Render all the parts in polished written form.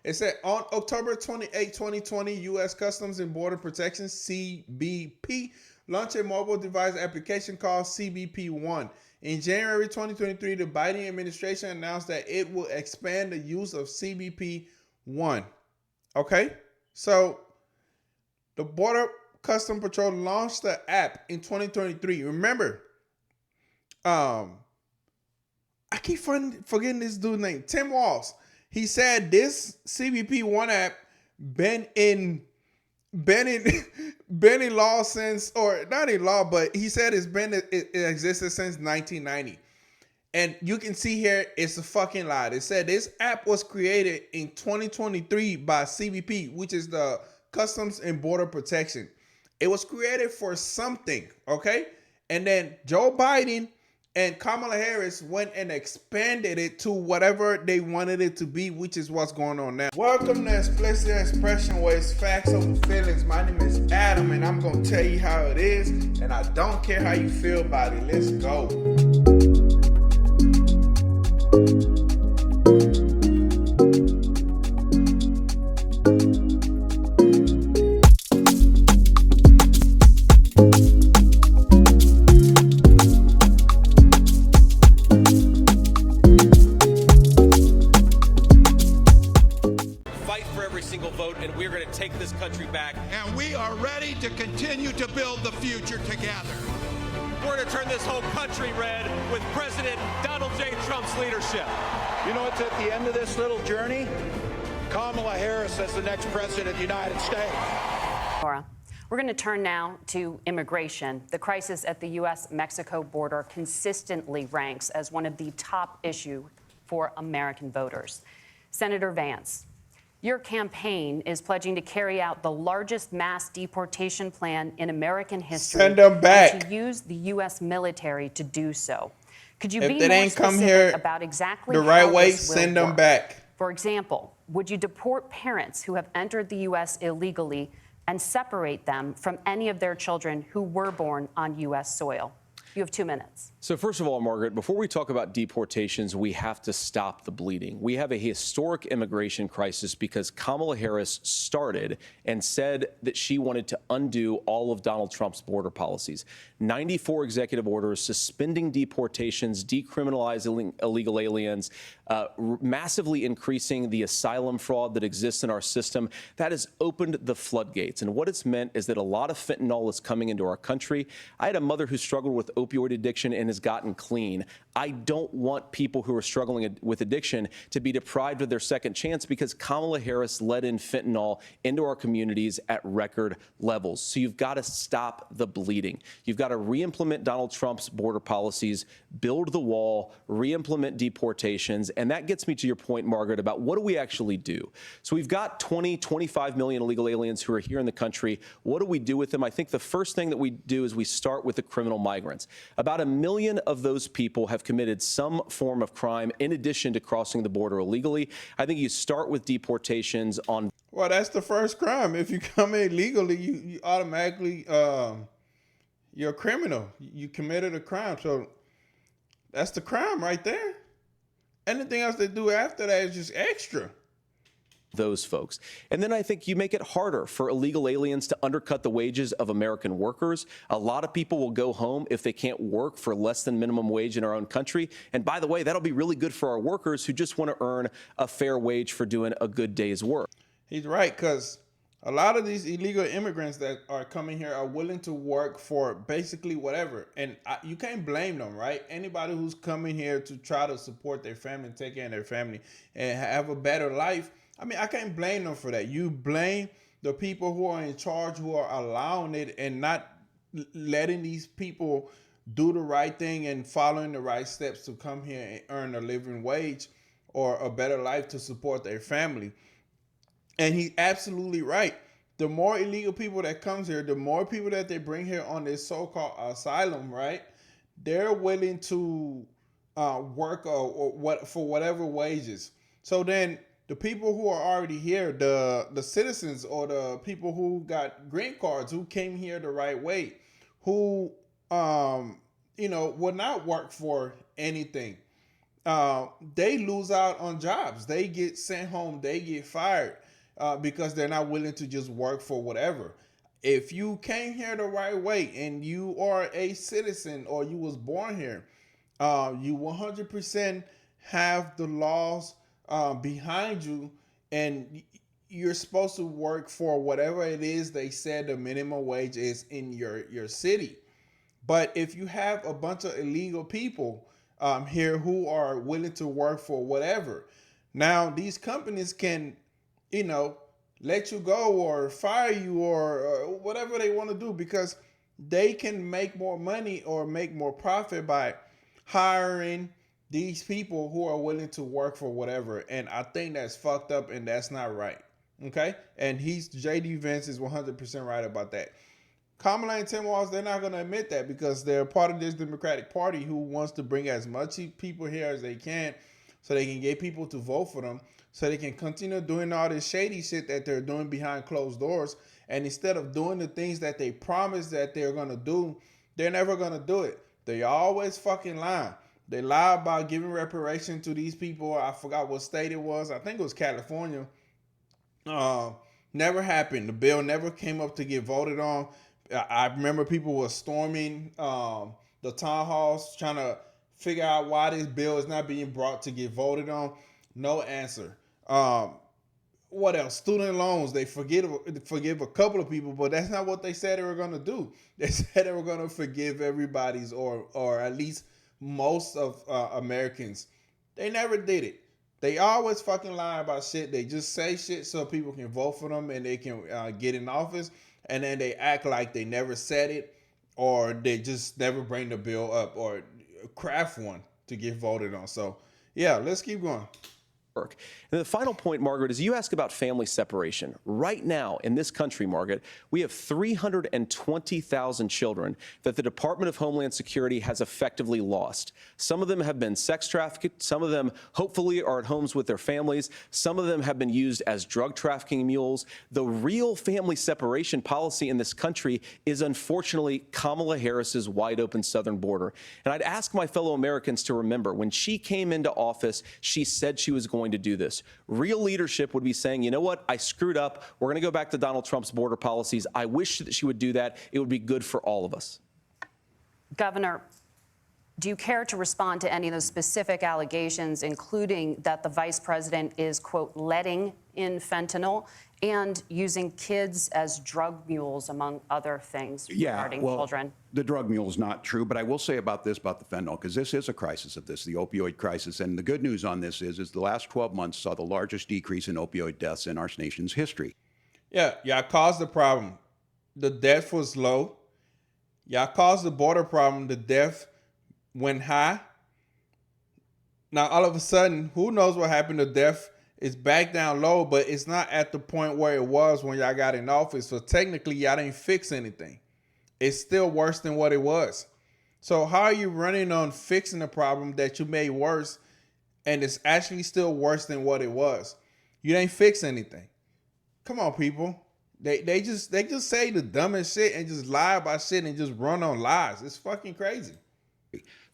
It said on October 28, 2020, U.S. Customs and Border Protection, CBP, launched a mobile device application called CBP-1. In January 2023, the Biden administration announced that it will expand the use of CBP-1. Okay? So, the Border Custom Patrol launched the app in 2023. Remember, I keep forgetting this dude's name, Tim Walsh. He said this CBP-1 app been in law since, or not in law, but he said it existed since 1990. And you can see here, it's a fucking lie. It said this app was created in 2023 by CBP, which is the Customs and Border Protection. It was created for something, okay? And then Joe Biden and Kamala Harris went and expanded it to whatever they wanted it to be, which is what's going on now. Welcome to Explicit Expression, where it's facts over feelings. My name is Adam, and I'm going to tell you how it is, and I don't care how you feel about it. Let's go. Take this country back. And we are ready to continue to build the future together. We're going to turn this whole country red with President Donald J. Trump's leadership. You know what's at the end of this little journey? Kamala Harris as the next president of the United States. Laura, we're going to turn now to immigration. The crisis at the U.S.-Mexico border consistently ranks as one of the top issues for American voters. Senator Vance, your campaign is pledging to carry out the largest mass deportation plan in American history. Send them back. And to use the U.S. military to do so. Could you if be they more ain't come specific here about exactly the right how way, this will send them work? back. For example, would you deport parents who have entered the U.S. illegally and separate them from any of their children who were born on U.S. soil? You have 2 minutes. So first of all, Margaret, before we talk about deportations, we have to stop the bleeding. We have a historic immigration crisis because Kamala Harris started and said that she wanted to undo all of Donald Trump's border policies. 94 executive orders suspending deportations, decriminalizing illegal aliens, massively increasing the asylum fraud that exists in our system. That has opened the floodgates. And what it's meant is that a lot of fentanyl is coming into our country. I had a mother who struggled with opioid addiction and has gotten clean. I don't want people who are struggling with addiction to be deprived of their second chance because Kamala Harris let in fentanyl into our communities at record levels. So you've got to stop the bleeding. You've got to re-implement Donald Trump's border policies, build the wall, re-implement deportations. And that gets me to your point, Margaret, about what do we actually do? So we've got 25 million illegal aliens who are here in the country. What do we do with them? I think the first thing that we do is we start with the criminal migrants. About 1 million of those people have committed some form of crime in addition to crossing the border illegally. I think you start with deportations on. Well, that's the first crime. If you come in legally, you automatically, you're a criminal. You committed a crime. So that's the crime right there. Anything else they do after that is just extra. Those folks. And then I think you make it harder for illegal aliens to undercut the wages of American workers. A lot of people will go home if they can't work for less than minimum wage in our own country. And by the way, that'll be really good for our workers who just want to earn a fair wage for doing a good day's work. He's right, because a lot of these illegal immigrants that are coming here are willing to work for basically whatever. And you can't blame them, right? Anybody who's coming here to try to support their family, take care of their family, and have a better life, I mean, I can't blame them for that. You blame the people who are in charge, who are allowing it and not letting these people do the right thing and following the right steps to come here and earn a living wage or a better life to support their family. And he's absolutely right. The more illegal people that comes here, the more people that they bring here on this so-called asylum, right? They're willing to work for whatever wages. So then the people who are already here, the citizens or the people who got green cards, who came here the right way, who will not work for anything. they lose out on jobs. They get sent home. They get fired because they're not willing to just work for whatever. If you came here the right way and you are a citizen or you was born here, you 100% have the laws behind you, and you're supposed to work for whatever it is they said the minimum wage is in your city. But if you have a bunch of illegal people here who are willing to work for whatever, now these companies can, let you go or fire you or whatever they want to do, because they can make more money or make more profit by hiring these people who are willing to work for whatever. And I think that's fucked up and that's not right. Okay? And JD Vance is 100% right about that. Kamala and Tim Walz, they're not going to admit that because they're part of this Democratic Party who wants to bring as much people here as they can so they can get people to vote for them, so they can continue doing all this shady shit that they're doing behind closed doors. And instead of doing the things that they promised that they're going to do, they're never going to do it. They always fucking lie. They lie about giving reparation to these people. I forgot what state it was. I think it was California. Never happened. The bill never came up to get voted on. I remember people were storming the town halls trying to figure out why this bill is not being brought to get voted on. No answer. What else? Student loans. They forgive a couple of people, but that's not what they said they were going to do. They said they were going to forgive everybody's or at least most of Americans. They never did it. They always fucking lie about shit. They just say shit so people can vote for them and they can get in office. And then they act like they never said it, or they just never bring the bill up or craft one to get voted on. So, yeah, let's keep going. And the final point, Margaret, is you ask about family separation. Right now in this country, Margaret, we have 320,000 children that the Department of Homeland Security has effectively lost. Some of them have been sex trafficked. Some of them hopefully are at homes with their families. Some of them have been used as drug trafficking mules. The real family separation policy in this country is unfortunately Kamala Harris's wide open southern border. And I'd ask my fellow Americans to remember, when she came into office, she said she was going to do this. Real leadership would be saying, you know what, I screwed up. We're going to go back to Donald Trump's border policies. I wish that she would do that. It would be good for all of us. Governor, do you care to respond to any of those specific allegations, including that the vice president is, quote, letting in fentanyl and using kids as drug mules, among other things regarding children? The drug mule is not true, but I will say about the fentanyl, because this is a crisis of this, the opioid crisis. And the good news on this is the last 12 months saw the largest decrease in opioid deaths in our nation's history. Yeah, y'all caused the problem. The death was low. Y'all caused the border problem. The death went high. Now, all of a sudden, who knows what happened to death? It's back down low, but it's not at the point where it was when y'all got in office. So technically, y'all didn't fix anything. It's still worse than what it was. So how are you running on fixing a problem that you made worse, and it's actually still worse than what it was? You didn't fix anything. Come on, people. They just say the dumbest shit and just lie about shit and just run on lies. It's fucking crazy.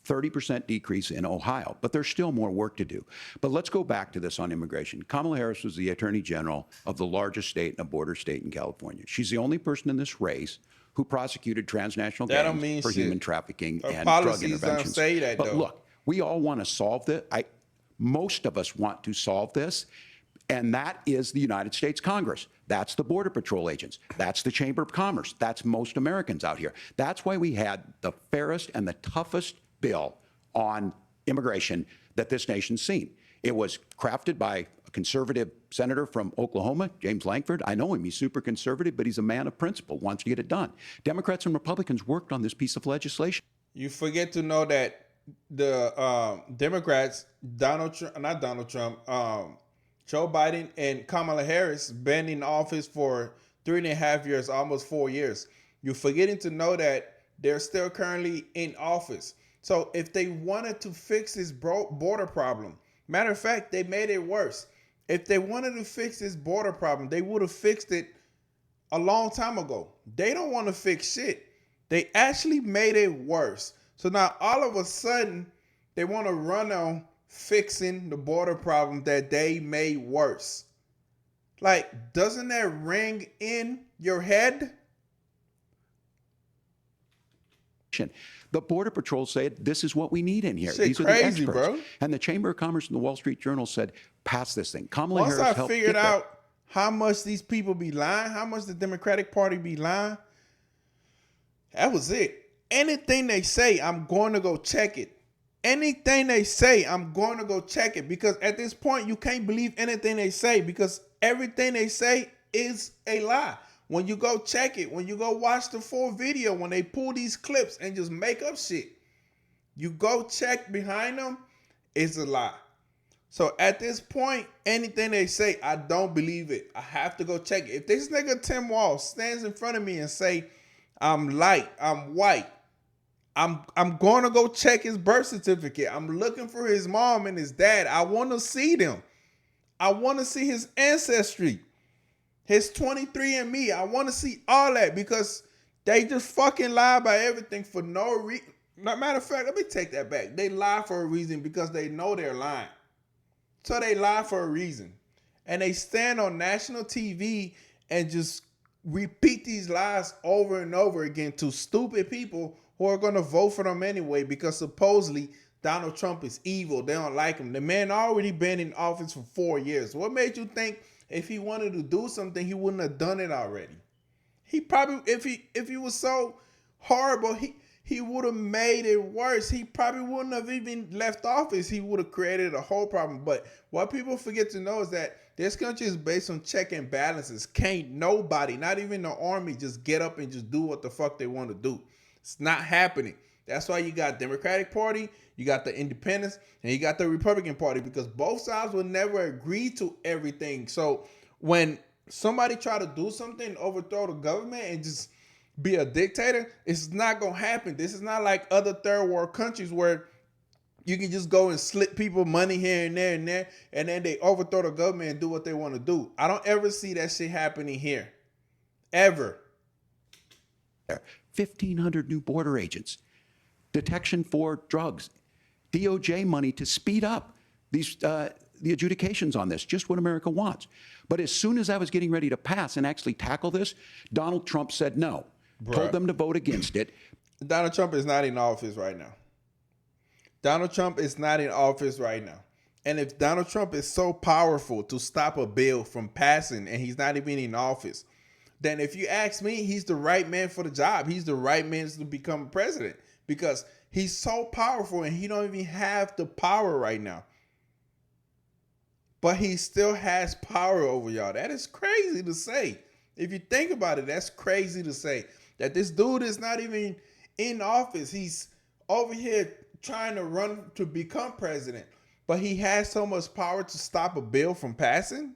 30% decrease in Ohio, but there's still more work to do. But let's go back to this on immigration. Kamala Harris was the Attorney General of the largest state and a border state in California. She's the only person in this race who prosecuted transnational gangs for human trafficking and drug interventions. Don't say that, but look, we all want to solve this. Most of us want to solve this, and that is the United States Congress. That's the Border Patrol agents. That's the Chamber of Commerce. That's most Americans out here. That's why we had the fairest and the toughest bill on immigration that this nation's seen. It was crafted by a conservative senator from Oklahoma, James Lankford. I know him. He's super conservative, but he's a man of principle, wants to get it done. Democrats and Republicans worked on this piece of legislation. You forget to know that the Democrats, Joe Biden and Kamala Harris been in office for 3.5 years, almost 4 years. You're forgetting to know that they're still currently in office. So if they wanted to fix this border problem, matter of fact, they made it worse. If they wanted to fix this border problem, they would have fixed it a long time ago. They don't want to fix shit. They actually made it worse. So now all of a sudden, they want to run on fixing the border problem that they made worse. Like, doesn't that ring in your head? The Border Patrol said, this is what we need in here. Shit These are crazy, the experts. bro. And the Chamber of Commerce and the Wall Street Journal said, pass this thing. Kamala Once Harris I helped figured get there. out how much these people be lying, how much the Democratic Party be lying, that was it. Anything they say, I'm going to go check it. Anything they say, I'm going to go check it. Because at this point, you can't believe anything they say because everything they say is a lie. When you go check it, when you go watch the full video, when they pull these clips and just make up shit, you go check behind them, it's a lie. So at this point, anything they say, I don't believe it. I have to go check it. If this nigga Tim Walsh stands in front of me and say, I'm light, I'm white, I'm going to go check his birth certificate. I'm looking for his mom and his dad. I want to see them. I want to see his ancestry. His 23andMe. I want to see all that because they just fucking lie about everything for no reason. Matter of fact, let me take that back. They lie for a reason because they know they're lying. So they lie for a reason. And they stand on national TV and just repeat these lies over and over again to stupid people who are going to vote for them anyway because supposedly Donald Trump is evil. They don't like him. The man already been in office for 4 years. What made you think if he wanted to do something, he wouldn't have done it already? He probably, if he was so horrible, he would have made it worse. He probably wouldn't have even left office. He would have created a whole problem. But what people forget to know is that this country is based on check and balances. Can't nobody, not even the army, just get up and just do what the fuck they want to do. It's not happening. That's why you got Democratic Party, you got the Independents, and you got the Republican Party because both sides will never agree to everything. So when somebody try to do something, overthrow the government and just be a dictator, it's not going to happen. This is not like other third world countries where you can just go and slip people money here and there, and then they overthrow the government and do what they want to do. I don't ever see that shit happening here. Ever. 1,500 new border agents, detection for drugs, DOJ money to speed up these the adjudications on this, just what America wants. But as soon as I was getting ready to pass and actually tackle this, Donald Trump said no, told them to vote against it. Donald Trump is not in office right now. Donald Trump is not in office right now. And if Donald Trump is so powerful to stop a bill from passing and he's not even in office, then if you ask me, he's the right man for the job. He's the right man to become president because he's so powerful and he don't even have the power right now. But he still has power over y'all. That is crazy to say. If you think about it, that's crazy to say. That this dude is not even in office. He's over here trying to run to become president. But he has so much power to stop a bill from passing.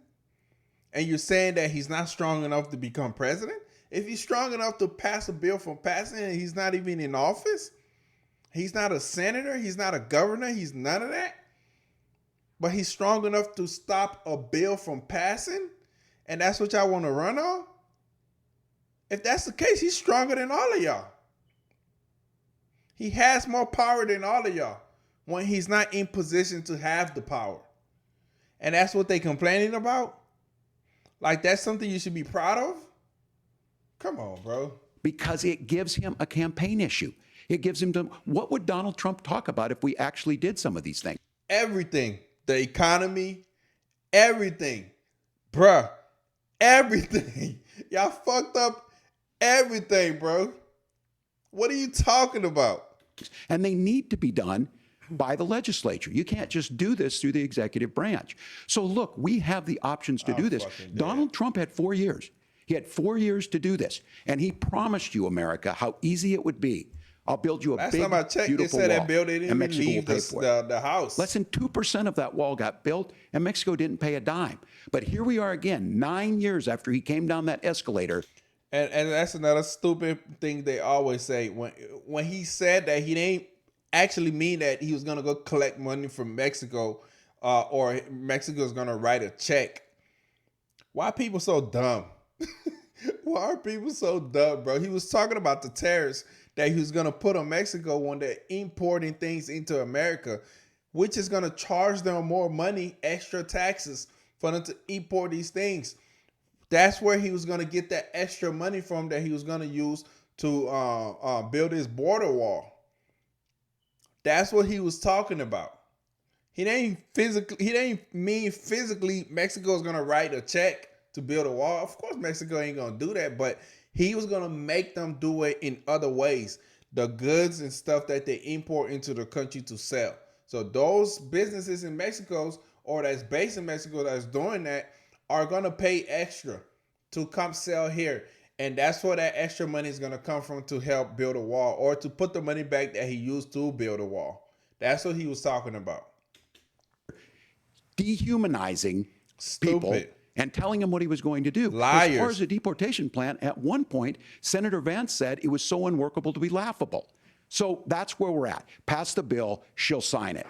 And you're saying that he's not strong enough to become president? If he's strong enough to pass a bill from passing and he's not even in office, he's not a senator, he's not a governor, he's none of that. But he's strong enough to stop a bill from passing, and that's what y'all want to run on? If that's the case, he's stronger than all of y'all. He has more power than all of y'all when he's not in position to have the power. And that's what they complaining about? Like that's something you should be proud of? Come on, bro. Because it gives him a campaign issue. It gives him to, what would Donald Trump talk about if we actually did some of these things? Everything. The economy, everything. Bruh, everything. Y'all fucked up everything, bro. What are you talking about? And they need to be done by the legislature. You can't just do this through the executive branch. So look, we have the options to do this. Donald Trump had 4 years. He had 4 years to do this. And he promised you, America, how easy it would be. I'll build you a Last big, time I checked, beautiful they said wall, that bill, they didn't and even Mexico will leave pay for it. the house. Less than 2% of that wall got built, and Mexico didn't pay a dime. But here we are again, 9 years after he came down that escalator. And that's another stupid thing they always say. When he said that, he didn't actually mean that he was going to go collect money from Mexico or Mexico is going to write a check. Why are people so dumb? Why are people so dumb, bro? He was talking about the tariffs that he was going to put on Mexico when they're importing things into America. which is going to charge them more money, extra taxes for them to import these things. That's where he was going to get that extra money from that he was going to use to build his border wall. That's what he was talking about. He didn't mean physically Mexico's going to write a check to build a wall. Of course, Mexico ain't going to do that, but he was going to make them do it in other ways. The goods and stuff that they import into the country to sell. So those businesses in Mexico or that's based in Mexico that's doing that are going to pay extra to come sell here. And that's where that extra money is going to come from to help build a wall or to put the money back that he used to build a wall. That's what he was talking about. Dehumanizing people and telling him what he was going to do. Liars. As far as the deportation plan, at one point, Senator Vance said it was so unworkable to be laughable. So that's where we're at. Pass the bill, she'll sign it.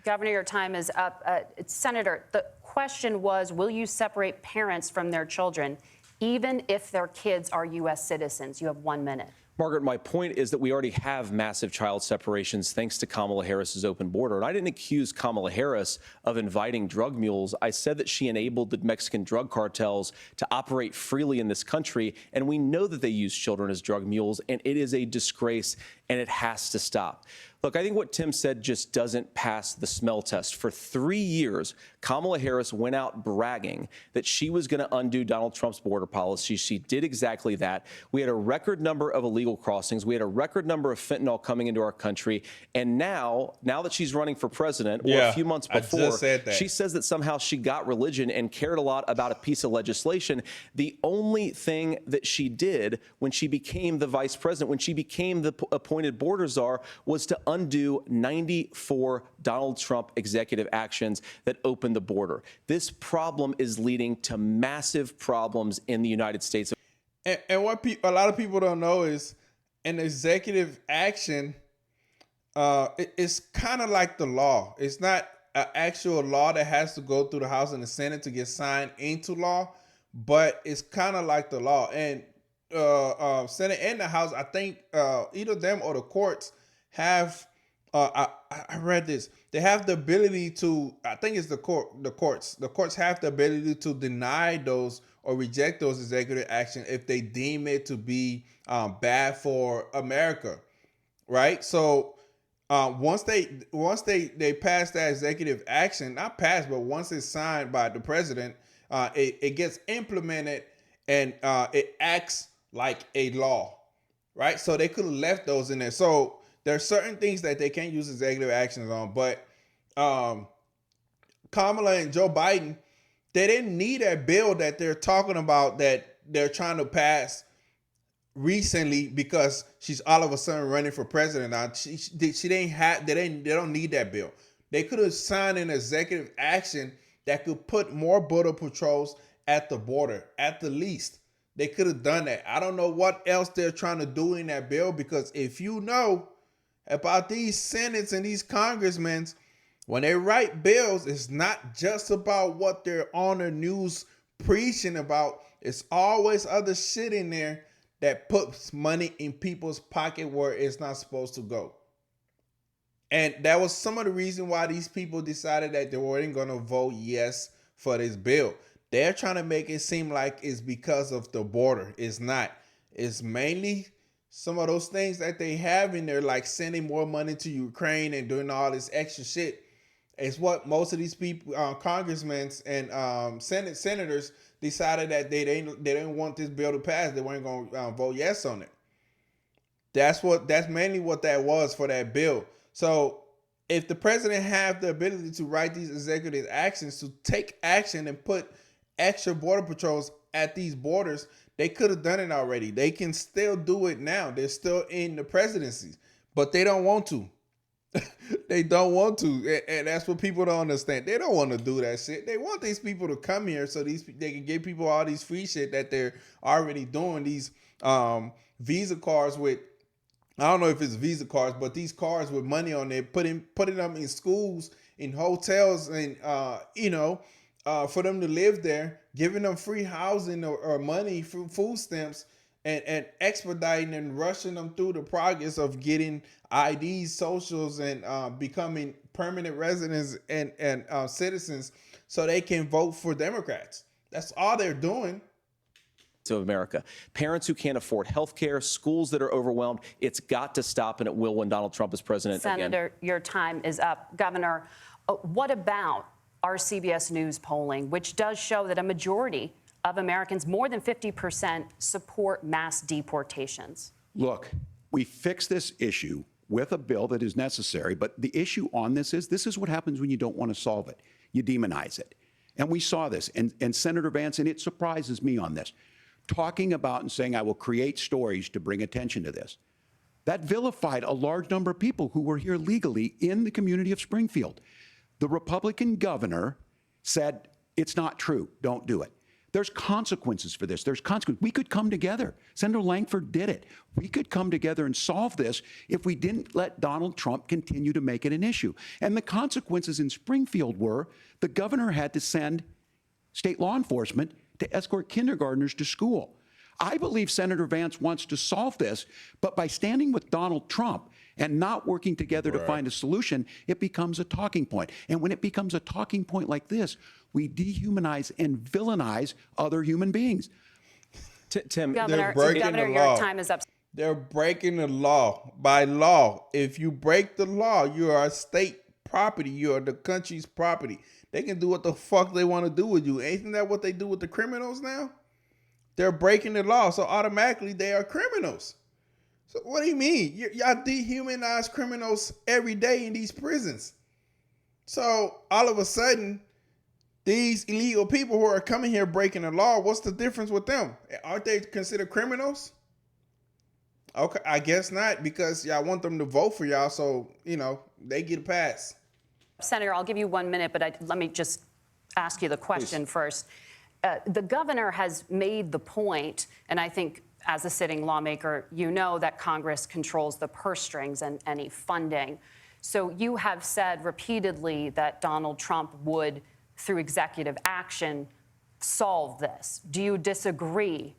Governor, your time is up. Senator, the question was, will you separate parents from their children, even if their kids are U.S. citizens? You have 1 minute. Margaret, my point is that we already have massive child separations thanks to Kamala Harris's open border. And I didn't accuse Kamala Harris of inviting drug mules. I said that she enabled the Mexican drug cartels to operate freely in this country. And we know that they use children as drug mules, and it is a disgrace, and it has to stop. Look, I think what Tim said just doesn't pass the smell test. For 3 years, Kamala Harris went out bragging that she was going to undo Donald Trump's border policy. She did exactly that. We had a record number of illegal crossings. We had a record number of fentanyl coming into our country. And now that she's running for president, or a few months before, she says that somehow she got religion and cared a lot about a piece of legislation. The only thing that she did when she became the vice president, when she became the appointed border czar, was to undo 94 Donald Trump executive actions that opened the border. This problem is leading to massive problems in the United States. And what a lot of people don't know is an executive action, it's kind of like the law. It's not an actual law that has to go through the House and the Senate to get signed into law, but it's kind of like the law. And Senate and the House, I think either them or the courts have, I read this, they have the ability to, I think it's the courts have the ability to deny those or reject those executive actions if they deem it to be bad for America, right? So once they pass that executive action, not pass, but once it's signed by the president, it gets implemented and it acts like a law, right? So they could have left those in there. So there are certain things that they can't use executive actions on, but Kamala and Joe Biden, they didn't need a bill that they're talking about that they're trying to pass recently because she's all of a sudden running for president. Now they don't need that bill. They could have signed an executive action that could put more border patrols at the border, at the least. They could have done that. I don't know what else they're trying to do in that bill, because if you know about these senates and these congressmen, when they write bills, it's not just about what they're on the news preaching about. It's always other shit in there that puts money in people's pocket where it's not supposed to go. And that was some of the reason why these people decided that they weren't going to vote yes for this bill. They're trying to make it seem like it's because of the border. It's not. It's mainly some of those things that they have in there, like sending more money to Ukraine and doing all this extra shit. It's what most of these people, congressmen and senators, decided that they didn't want this bill to pass. They weren't going to vote yes on it. That's mainly what that was for that bill. So if the president have the ability to write these executive actions to take action and put extra border patrols at these borders, they could have done it already. They can still do it now. They're still in the presidency, but they don't want to. They don't want to, and that's what people don't understand. They don't want to do that shit. They want these people to come here so they can give people all these free shit that they're already doing. These Visa cards with, I don't know if it's Visa cards, but these cards with money on there, putting them in schools, in hotels, and for them to live there, giving them free housing or money, food stamps, and expediting and rushing them through the progress of getting IDs, socials, and becoming permanent residents and citizens so they can vote for Democrats. That's all they're doing. Of America. Parents who can't afford health care, schools that are overwhelmed. It's got to stop, and it will when Donald Trump is president again. Senator, your time is up. Governor, what about our CBS News polling, which does show that a majority of Americans, more than 50%, support mass deportations? Look, we fix this issue with a bill that is necessary, but the issue on this is what happens when you don't want to solve it. You demonize it. And we saw this, and Senator Vance, and it surprises me on this, talking about and saying, I will create stories to bring attention to this. That vilified a large number of people who were here legally in the community of Springfield. The Republican governor said, it's not true, don't do it. There's consequences for this. There's consequences. We could come together. Senator Langford did it. We could come together and solve this if we didn't let Donald Trump continue to make it an issue. And the consequences in Springfield were the governor had to send state law enforcement to escort kindergartners to school. I believe Senator Vance wants to solve this, but by standing with Donald Trump and not working together to find a solution, it becomes a talking point. And when it becomes a talking point like this, we dehumanize and villainize other human beings. Tim, Governor, breaking the law. Your time is up. They're breaking the law. By law, if you break the law, you are state property. You are the country's property. They can do what the fuck they want to do with you. Isn't that what they do with the criminals now? They're breaking the law, so automatically they are criminals. So what do you mean? Y'all dehumanize criminals every day in these prisons. So all of a sudden, these illegal people who are coming here breaking the law, what's the difference with them? Aren't they considered criminals? Okay, I guess not, because y'all want them to vote for y'all, so, they get a pass. Senator, I'll give you 1 minute, but let me just ask you the question first. The governor has made the point, and I think as a sitting lawmaker, you know that Congress controls the purse strings and any funding. So you have said repeatedly that Donald Trump would, through executive action, solve this. Do you disagree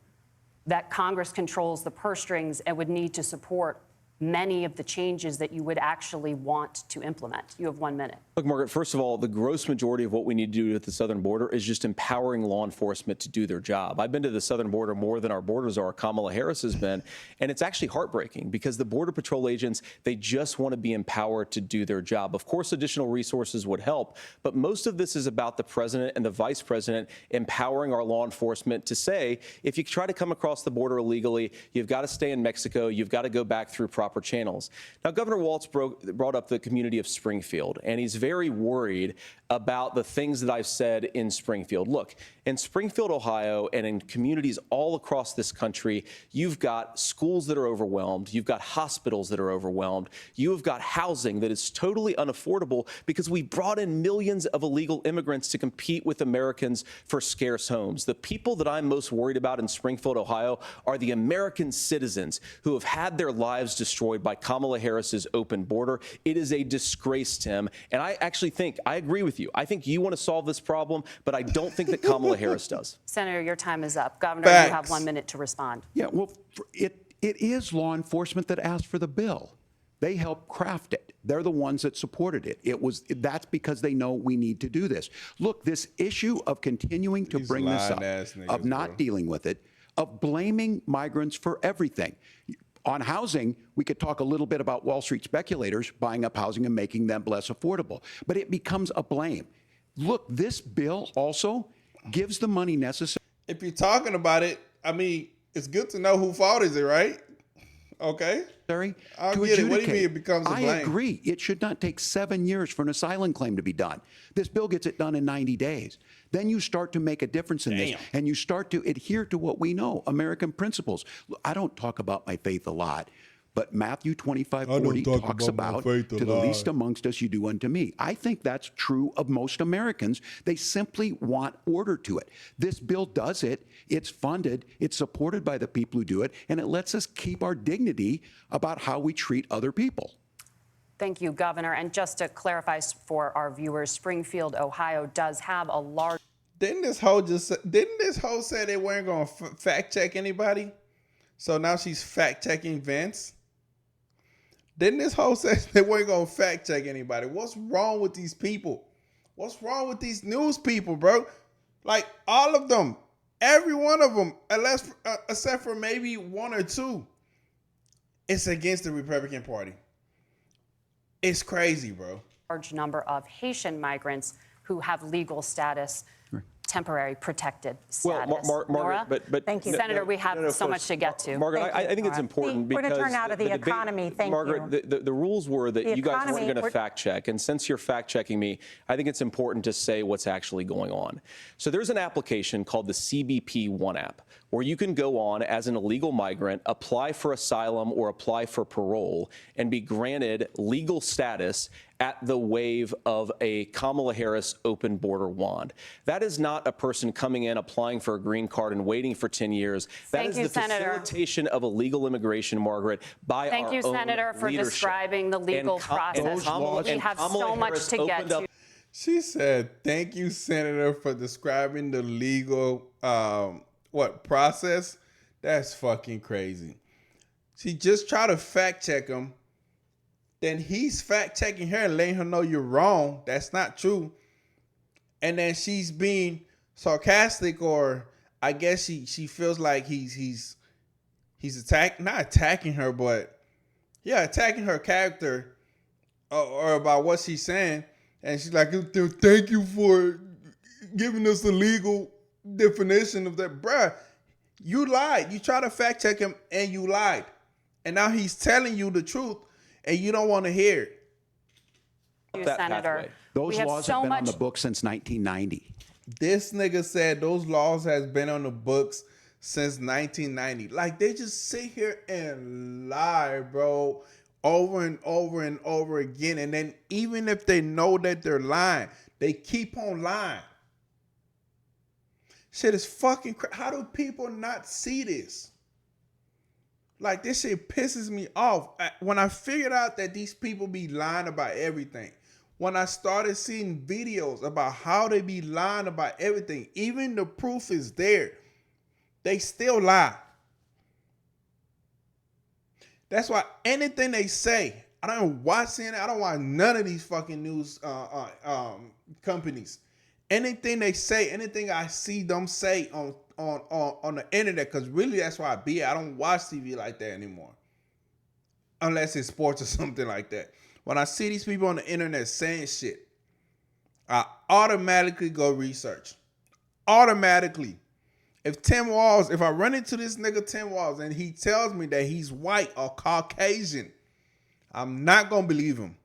that Congress controls the purse strings and would need to support many of the changes that you would actually want to implement? You have 1 minute. Look, Margaret, first of all, the gross majority of what we need to do at the southern border is just empowering law enforcement to do their job. I've been to the southern border more than our borders are. Kamala Harris has been, and it's actually heartbreaking because the Border Patrol agents, they just want to be empowered to do their job. Of course, additional resources would help, but most of this is about the president and the vice president empowering our law enforcement to say, if you try to come across the border illegally, you've got to stay in Mexico, you've got to go back through proper channels. Now, Governor Walz brought up the community of Springfield, and he's very worried about the things that I've said in Springfield. Look, in Springfield, Ohio, and in communities all across this country, you've got schools that are overwhelmed. You've got hospitals that are overwhelmed. You have got housing that is totally unaffordable because we brought in millions of illegal immigrants to compete with Americans for scarce homes. The people that I'm most worried about in Springfield, Ohio, are the American citizens who have had their lives destroyed by Kamala Harris's open border. It is a disgrace, Tim. And I actually think, I agree with you. I think you want to solve this problem, but I don't think that Kamala Harris does. Senator, your time is up. Governor, Facts. you have 1 minute to respond. Yeah, well, it is law enforcement that asked for the bill. They helped craft it. They're the ones that supported it. That's because they know we need to do this. Look, this issue of continuing to bring this up, of not dealing with it, of blaming migrants for everything. On housing, we could talk a little bit about Wall Street speculators buying up housing and making them less affordable, but it becomes a blame. Look, this bill also gives the money necessary. If you're talking about it, I mean, it's good to know who fault is it, right? Okay. I'll get it. What do you mean it becomes a blame? I agree. It should not take 7 years for an asylum claim to be done. This bill gets it done in 90 days. Then you start to make a difference in this, and you start to adhere to what we know, American principles. I don't talk about my faith a lot, but Matthew 25:40 talks about, to the least amongst us you do unto me. I think that's true of most Americans. They simply want order to it. This bill does it. It's funded. It's supported by the people who do it, and it lets us keep our dignity about how we treat other people. Thank you, Governor. And just to clarify for our viewers, Springfield, Ohio does have a large... Didn't this hoe say they weren't going to fact check anybody? So now she's fact checking Vince. Then this whole says they weren't gonna fact check anybody. What's wrong with these people? What's wrong with these news people, bro? Like all of them, every one of them, except for maybe one or two, it's against the Republican Party. It's crazy, bro. Large number of Haitian migrants who have legal status, temporary protected status. Well, Nora? Margaret, but thank you, Senator. We have so much to get to. Margaret, I think it's important because we're going to turn now to the debate, economy. Thank Margaret, you. The rules were that The you guys economy, weren't going to fact check, and since you're fact checking me, I think it's important to say what's actually going on. So there's an application called the CBP One app, where you can go on as an illegal migrant, apply for asylum or apply for parole, and be granted legal status at the wave of a Kamala Harris open border wand. That is not a person coming in, applying for a green card and waiting for 10 years. That is the facilitation of illegal immigration, Margaret, by our own Thank you, Senator, for leadership. describing the legal process. We have so much to get to. She said, "Thank you, Senator, for describing the legal process." That's fucking crazy. She just tried to fact check him. Then he's fact checking her and letting her know you're wrong. That's not true. And then she's being sarcastic, or I guess she feels like he's not attacking her, but yeah, attacking her character or about what she's saying. And she's like, "Thank you for giving us the legal definition of that." Bruh, you lied. You tried to fact check him and you lied. And now he's telling you the truth and you don't want to hear it. Senator, those laws have been on the books since 1990. This nigga said those laws has been on the books since 1990. Like, they just sit here and lie, bro, over and over and over again. And then even if they know that they're lying, they keep on lying. Shit is fucking crazy. How do people not see this? Like, this shit pisses me off. When I figured out that these people be lying about everything, when I started seeing videos about how they be lying about everything, even the proof is there, they still lie. That's why anything they say, I don't watch CNN, I don't watch none of these fucking news companies. Anything they say, anything I see them say on the internet, because really that's why I don't watch TV like that anymore. Unless it's sports or something like that. When I see these people on the internet saying shit, I automatically go research. Automatically. If I run into this nigga Tim Walz and he tells me that he's white or Caucasian, I'm not going to believe him.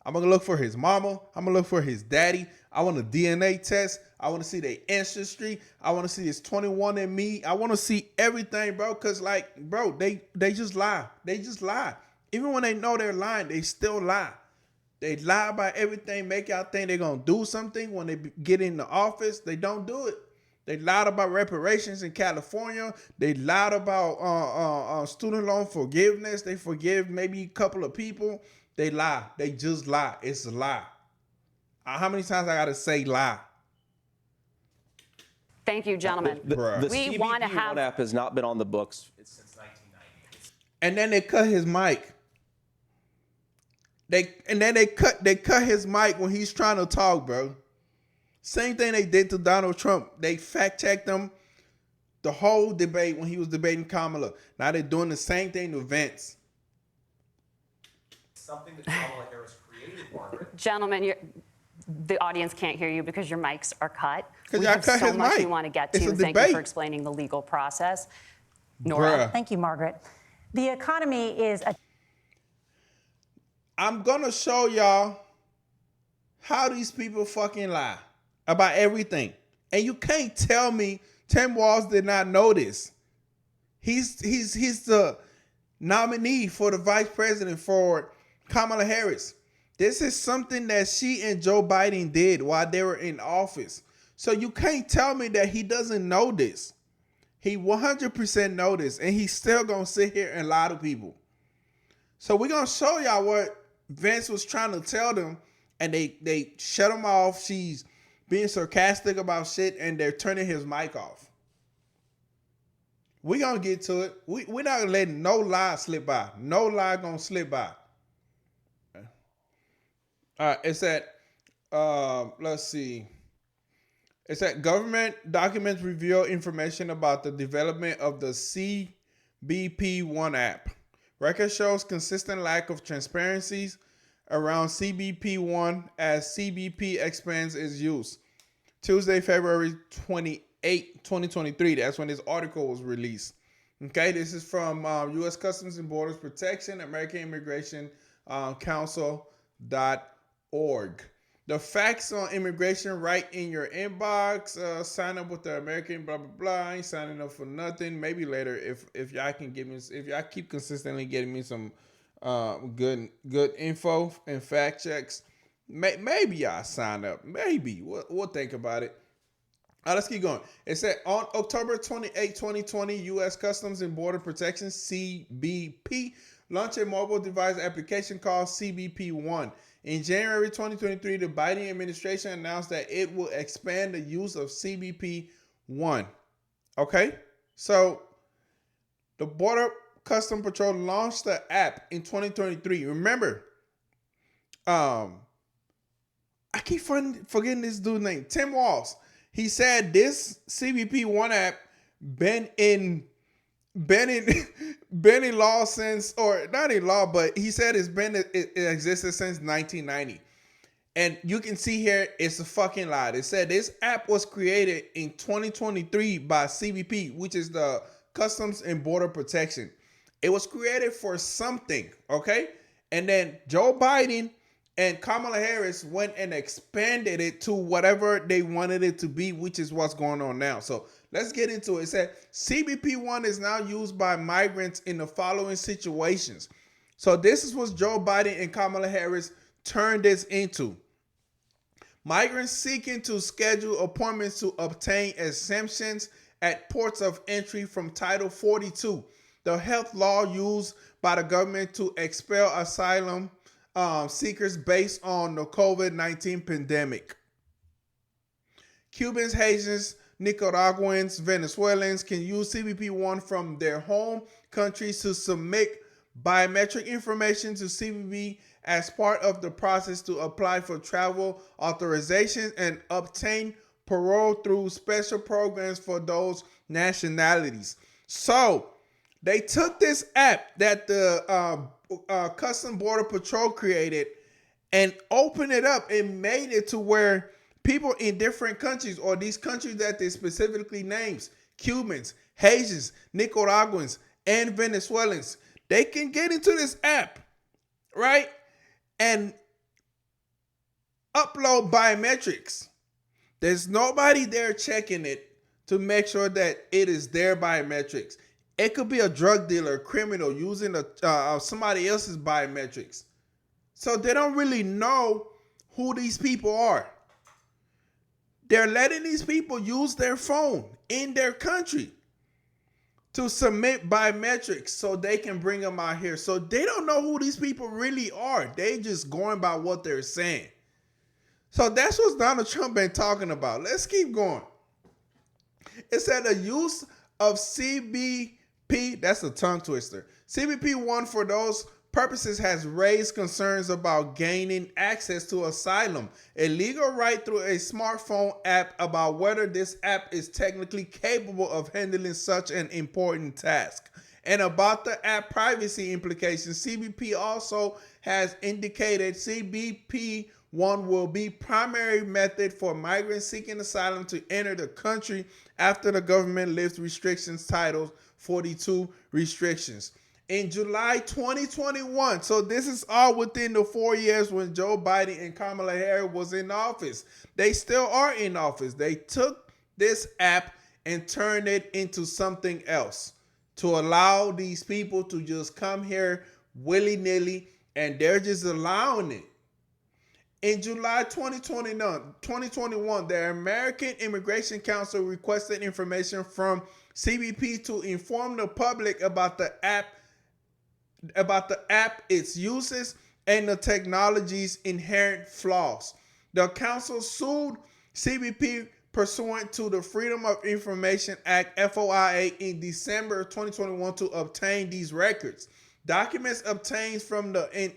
I'm going to look for his mama. I'm going to look for his daddy. I want a DNA test. I want to see their ancestry. I want to see his 21andMe. I want to see everything, bro. Because, like, bro, they just lie. They just lie. Even when they know they're lying, they still lie. They lie about everything, make y'all think they're going to do something. When they get in the office, they don't do it. They lied about reparations in California. They lied about student loan forgiveness. They forgive maybe a couple of people. They lie. They just lie. It's a lie. How many times I got to say lie? Thank you, gentlemen. The we CBP want to have... One app has not been on the books since 1990. And then they cut his mic. They cut his mic when he's trying to talk, bro. Same thing they did to Donald Trump. They fact-checked him the whole debate when he was debating Kamala. Now they're doing the same thing to Vince. Something that Kamala Harris created, Margaret. Gentlemen, the audience can't hear you because your mics are cut. We have cut so his much mic. we want to get It's to. a Thank you debate. for explaining the legal process. Nora. Thank you, Margaret. The economy is a... I'm going to show y'all how these people fucking lie about everything. And you can't tell me Tim Walz did not know this. He's the nominee for the vice president for Kamala Harris. This is something that she and Joe Biden did while they were in office. So you can't tell me that he doesn't know this. He 100% know this, and he's still going to sit here and lie to people. So we're going to show y'all what Vince was trying to tell them, and they shut him off. She's being sarcastic about shit, and they're turning his mic off. We gonna get to it. We're not gonna let no lie slip by. No lie gonna slip by. All right, it's at let's see. It's that government documents reveal information about the development of the CBP1 app. Record shows consistent lack of transparencies around CBP1 as CBP expands its use. Tuesday, February 28, 2023. That's when this article was released. Okay, this is from U.S. Customs and Borders Protection, American Immigration Council.org. The facts on immigration right in your inbox. Sign up with the American blah blah blah. I ain't signing up for nothing. Maybe later if y'all can give me, if y'all keep consistently getting me some good info and fact checks, maybe I'll sign up. Maybe we'll think about it. All right, let's keep going. It said on October 28, 2020, U.S. Customs and Border Protection (CBP) launched a mobile device application called CBP1. In January 2023, the Biden administration announced that it will expand the use of CBP1. Okay? So, the Border Custom Patrol launched the app in 2023. Remember, I keep forgetting this dude's name, Tim Walsh. He said this CBP1 app been in law since, or not in law, but he said it existed since 1990. And you can see here, it's a fucking lie. It said this app was created in 2023 by CBP, which is the Customs and Border Protection. It was created for something, okay? And then Joe Biden and Kamala Harris went and expanded it to whatever they wanted it to be, which is what's going on now. So let's get into it. It said CBP1 is now used by migrants in the following situations. So this is what Joe Biden and Kamala Harris turned this into. Migrants seeking to schedule appointments to obtain exemptions at ports of entry from Title 42, the health law used by the government to expel asylum seekers based on the COVID-19 pandemic. Cubans, Haitians, Nicaraguans, Venezuelans can use CBP1 from their home countries to submit biometric information to CBP as part of the process to apply for travel authorization and obtain parole through special programs for those nationalities. So they took this app that the Custom Border Patrol created and opened it up and made it to where people in different countries, or these countries that they specifically names, Cubans, Haitians, Nicaraguans, and Venezuelans, they can get into this app, right? And upload biometrics. There's nobody there checking it to make sure that it is their biometrics. It could be a drug dealer, a criminal using somebody else's biometrics. So they don't really know who these people are. They're letting these people use their phone in their country to submit biometrics so they can bring them out here. So they don't know who these people really are. They just going by what they're saying. So that's what Donald Trump been talking about. Let's keep going. It said the use of CBP, that's a tongue twister. CBP1 for those purposes has raised concerns about gaining access to asylum, a legal right through a smartphone app, about whether this app is technically capable of handling such an important task, and about the app privacy implications. CBP also has indicated CBP1 will be primary method for migrants seeking asylum to enter the country after the government lifts restrictions, Title 42 restrictions. In July 2021, so this is all within the 4 years when Joe Biden and Kamala Harris was in office. They still are in office. They took this app and turned it into something else to allow these people to just come here willy-nilly, and they're just allowing it. In July 2021, the American Immigration Council requested information from CBP to inform the public about the app, its uses, and the technology's inherent flaws. The council sued CBP pursuant to the Freedom of Information Act, FOIA, in December 2021 to obtain these records. Documents obtained from the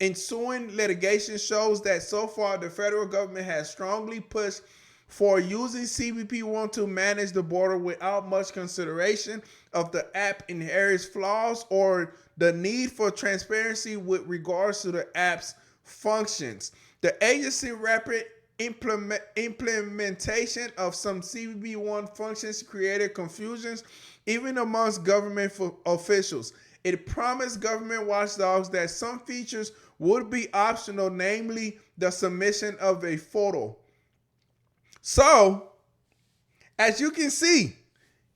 ensuing litigation shows that so far the federal government has strongly pushed for using CBP-1 to manage the border without much consideration of the app inherent flaws or the need for transparency with regards to the app's functions. The agency rapid implementation of some CBP-1 functions created confusions even amongst government officials. It promised government watchdogs that some features would be optional, namely the submission of a photo. So, as you can see,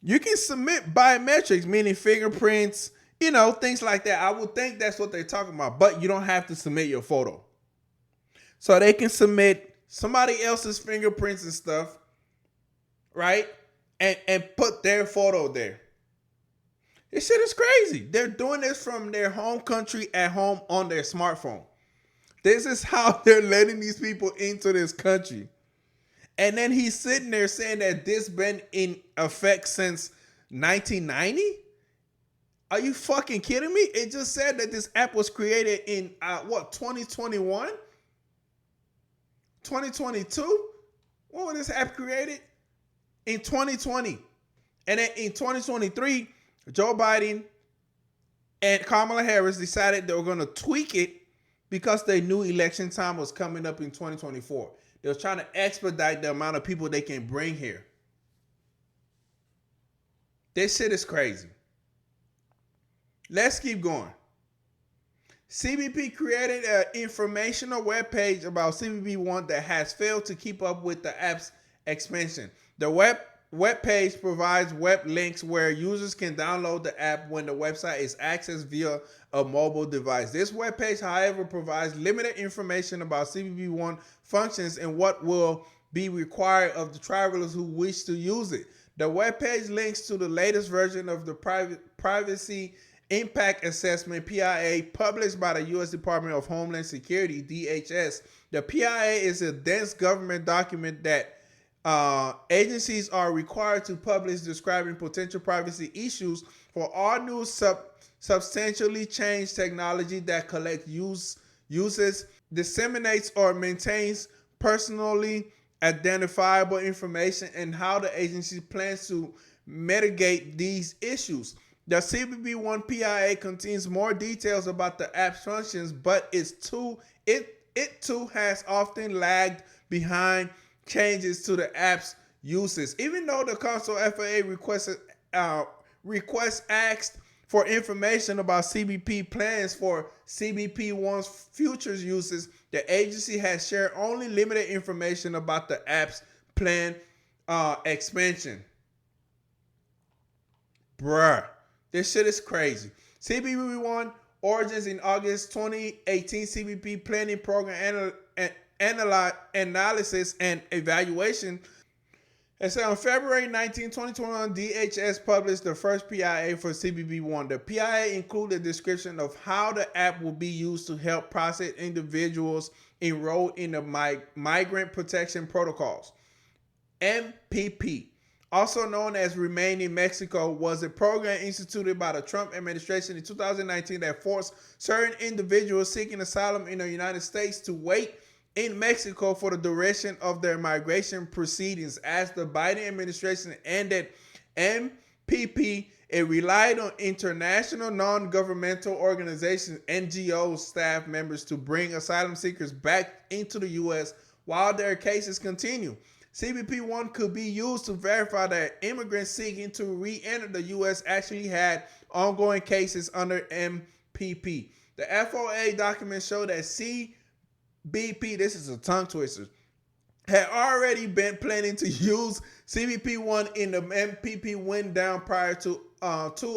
you can submit biometrics, meaning fingerprints, things like that. I would think that's what they're talking about, but you don't have to submit your photo. So they can submit somebody else's fingerprints and stuff, right? And put their photo there. This shit is crazy. They're doing this from their home country at home on their smartphone. This is how they're letting these people into this country. And then he's sitting there saying that this been in effect since 1990? Are you fucking kidding me? It just said that this app was created in 2021? 2022? When was this app created? In 2020. And then in 2023, Joe Biden and Kamala Harris decided they were going to tweak it because they knew election time was coming up in 2024. They were trying to expedite the amount of people they can bring here. This shit is crazy. Let's keep going. CBP created an informational webpage about CBP-1 that has failed to keep up with the app's expansion. The web page provides web links where users can download the app when the website is accessed via a mobile device. This web page, however, provides limited information about CBP-1 functions and what will be required of the travelers who wish to use it. The web page links to the latest version of the Privacy Impact Assessment, PIA, published by the U.S. Department of Homeland Security, DHS. The PIA is a dense government document that agencies are required to publish describing potential privacy issues for all new substantially changed technology that collects, uses, disseminates, or maintains personally identifiable information, and how the agency plans to mitigate these issues. The CBP-1 PIA contains more details about the app's functions, but it too has often lagged behind changes to the app's uses. Even though the Council FAA requests asked for information about CBP plans for CBP-1's future uses, the agency has shared only limited information about the app's planned expansion. Bruh, this shit is crazy. CBP-1 origins in August 2018 CBP planning program analysis and evaluation. And so on February 19, 2021, DHS published the first PIA for CBP-1. The PIA included a description of how the app will be used to help process individuals enrolled in the Migrant Protection Protocols. MPP, also known as Remain in Mexico, was a program instituted by the Trump administration in 2019 that forced certain individuals seeking asylum in the United States to wait in Mexico for the duration of their migration proceedings. As the Biden administration ended MPP, it relied on international non-governmental organizations, NGOs, staff members to bring asylum seekers back into the U.S. while their cases continue. CBP-1 could be used to verify that immigrants seeking to re-enter the U.S. actually had ongoing cases under MPP. The FOA documents show that CBP, this is a tongue twister, had already been planning to use CBP-1 in the MPP went down prior to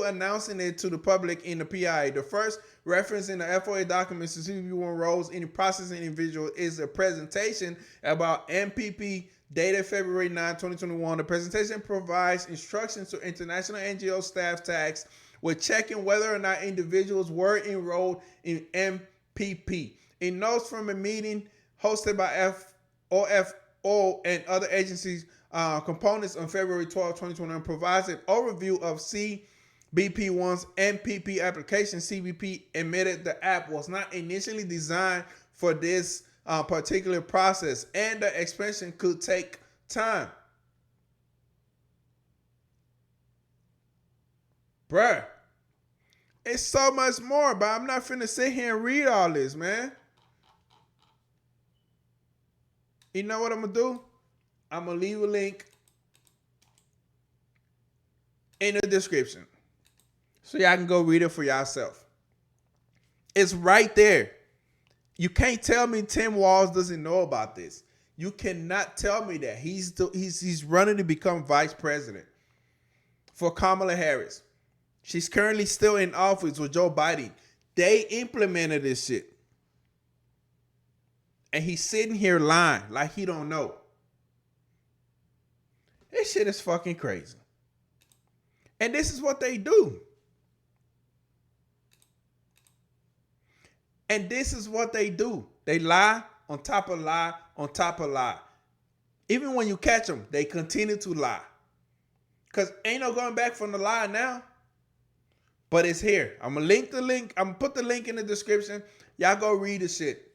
announcing it to the public in the PI. The first reference in the FOA documents to CBP-1 roles in processing individuals is a presentation about MPP dated February 9, 2021. The presentation provides instructions to international NGO staff tasked with checking whether or not individuals were enrolled in MPP. In notes from a meeting hosted by OFO and other agencies, components on February 12, 2021 provides an overview of CBP1's MPP application. CBP admitted the app was not initially designed for this particular process, and the expansion could take time. Bruh, it's so much more, but I'm not finna sit here and read all this, man. You know what I'm gonna do? I'm gonna leave a link in the description so y'all can go read it for yourself. It's right there. You can't tell me Tim Walz doesn't know about this. You cannot tell me that. He's running to become vice president for Kamala Harris. She's currently still in office with Joe Biden. They implemented this shit. And he's sitting here lying like he don't know. This shit is fucking crazy. And this is what they do. And this is what they do. They lie on top of lie on top of lie. Even when you catch them, they continue to lie. Because ain't no going back from the lie now. But it's here. I'm going to link the link. I'm going to put the link in the description. Y'all go read the shit.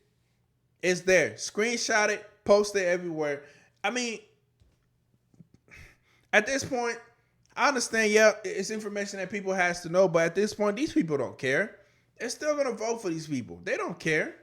It's there. Screenshot it. Post it everywhere. I mean, at this point, I understand, yeah, it's information that people has to know. But at this point, these people don't care. They're still going to vote for these people. They don't care.